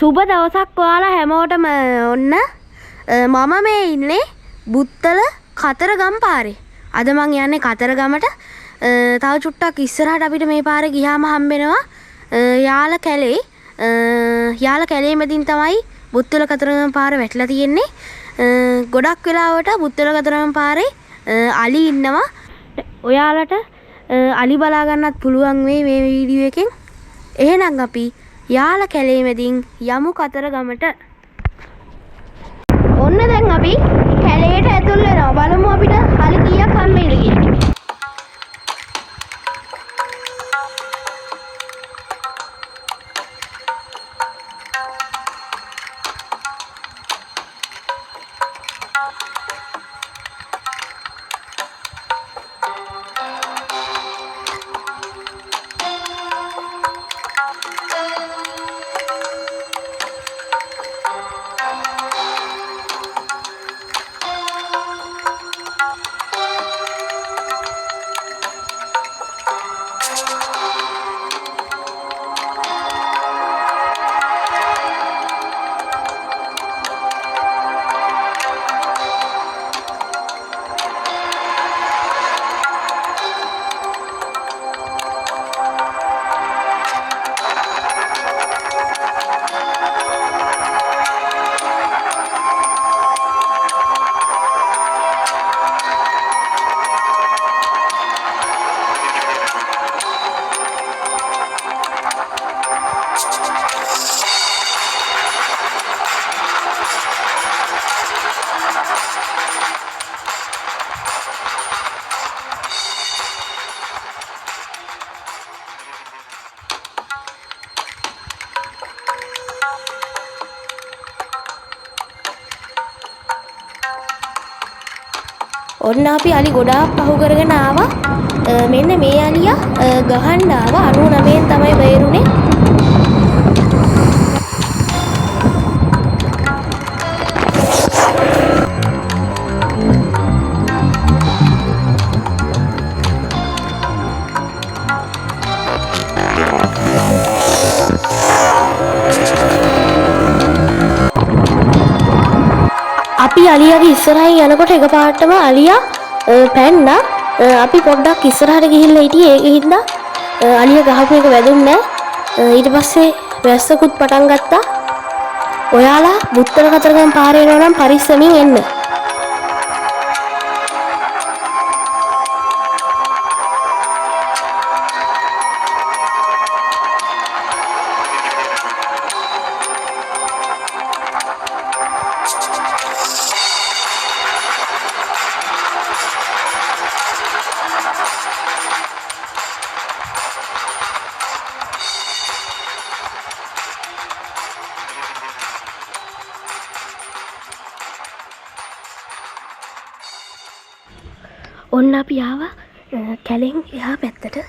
සුබ දවසක් ඔයාලා හැමෝටම ඔන්න මම මේ ඉන්නේ බුත්තල කතරගම පාරේ. අද මං යන්නේ කතරගමට. තව චුට්ටක් ඉස්සරහට අපිට මේ පාරේ ගියාම හම්බෙනවා යාල කැලේ. යාල කැලේ මැදින් තමයි බුත්තල කතරගම පාර වැටලා තියෙන්නේ. ගොඩක් වෙලාවට බුත්තල කතරගම පාරේ අලි ඉන්නවා. ඔයාලට අලි බලා ගන්නත් පුළුවන් මේ වීඩියෝ එකෙන්. එහෙනම් අපි යාල කැලේ මැදින් යමු කතරගමට. ඔන්න දැන් අපි කැලේට ඇතුල් වෙනවා. බලමු අපිට අලි කීයක් හම්බෙයිද කියලා. ඔන්න අපි අලි ගොඩාක් පහු කරගෙන ආවා. මෙන්න මේ අලියා ගහන්න ආවා. 99න් තමයි බේරුනේ. අපි අලියාගේ ඉස්සරහින් යනකොට එකපාරටම අලියා පැන්නා. අපි පොඩ්ඩක් ඉස්සරහට ගිහිල්ලා හිටියේ. ඒක හින්දා අලියා ගහපු එක වැදුන්නේ නැහැ. ඊට පස්සේ වැස්සකුත් පටන් ගත්තා. ඔයාලා බුත්තල කතරගම පාරේ යනවා නම් පරිස්සමින් එන්න. ඔන්න අපි ආවා කැලෙන් එහා පැත්තට.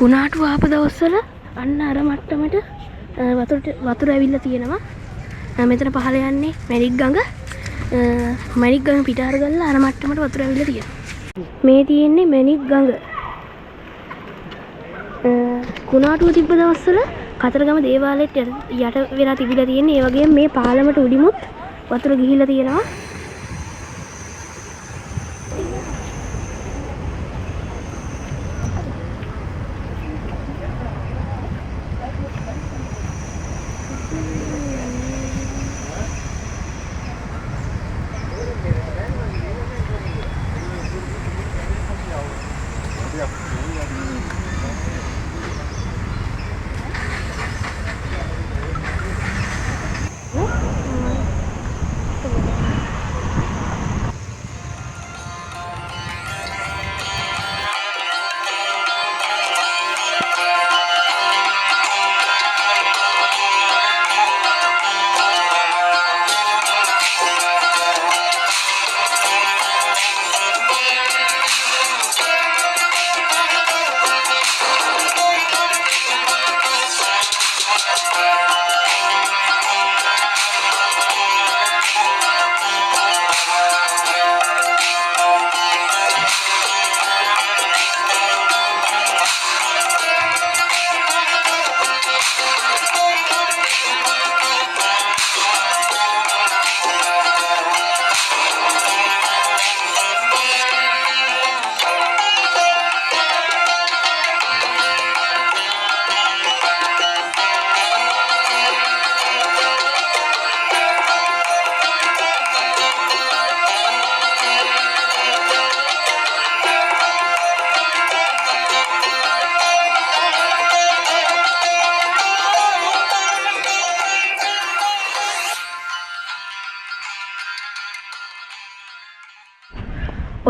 කුණාටු ආපු දවස්වල අන්න අර මට්ටමට වතුර ඇවිල්ලා තියෙනවා. මෙතන පහළ යන්නේ මැණික් ගඟ. මැණික් ගඟ පිටාර ගල්ලා අර මට්ටමට වතුර ඇවිල්ලා තියෙනවා. මේ තියෙන්නේ මැණික් ගඟ. කුණාටුව තිබ්බ දවස්වල කතරගම දේවාලයට යට වෙලා තිබිලා තියෙන්නේ. ඒ වගේම මේ පාලමට උඩිමුත් වතුර ගිහිල්ලා තියෙනවා.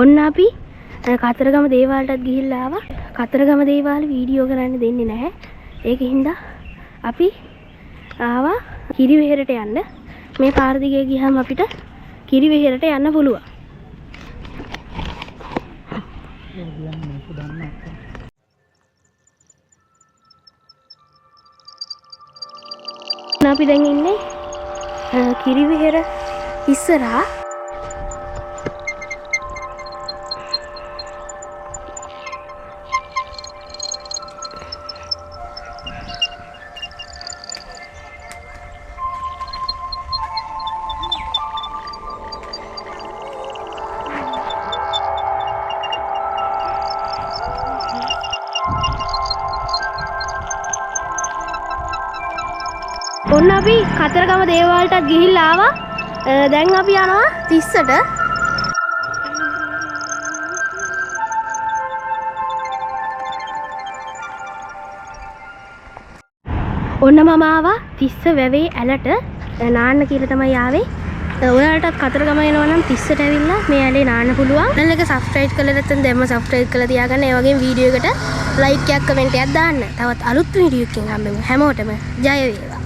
ඔන්න අපි කතරගම දේවාලටත් ගිහිල්ලා ආවා. කතරගම දේවාල වීඩියෝ කරන්න දෙන්නේ නැහැ. ඒකින්ද අපි ආවා කිරිවෙහෙරට යන්න. මේ පාර දිගේ ගියාම අපිට කිරිවෙහෙරට යන්න පුළුවන්. අපි දැන් ඉන්නේ කිරිවෙහෙර ඉස්සරහා. ඔන්න අපි කතරගම දේවාලටත් ගිහිල්ලා ආවා. දැන් අපි යනවා තිස්සට. ඔන්න මම ආවා තිස්ස වැවේ ඇලට නාන්න කියලා තමයි ආවේ. ඔයාලටත් කතරගම එනවා නම් තිස්සට ඇවිල්ලා මේ ඇලේ නාන්න පුළුවන්. channel එක subscribe කරලා නැත්නම් දැම්ම subscribe කරලා තියාගන්න. ඒ වගේම වීඩියෝ එකට like එකක් කමෙන්ට් එකක් දාන්න. තවත් අලුත් වීඩියෝ එකකින් හම්බෙමු. හැමෝටම ජය වේවා.